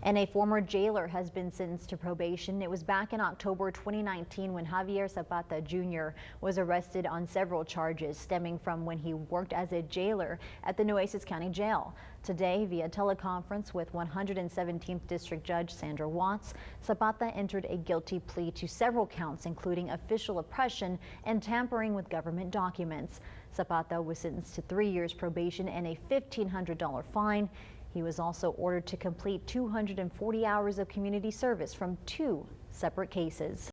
And a former jailer has been sentenced to probation. It was back in October 2019 when Javier Zapata Jr. was arrested on several charges stemming from when he worked as a jailer at the Nueces County Jail. Today, via teleconference with 117th District Judge Sandra Watts, Zapata entered a guilty plea to several counts, including official oppression and tampering with government documents. Zapata was sentenced to 3 years probation and a $1,500 fine. He was also ordered to complete 240 hours of community service from 2 separate cases.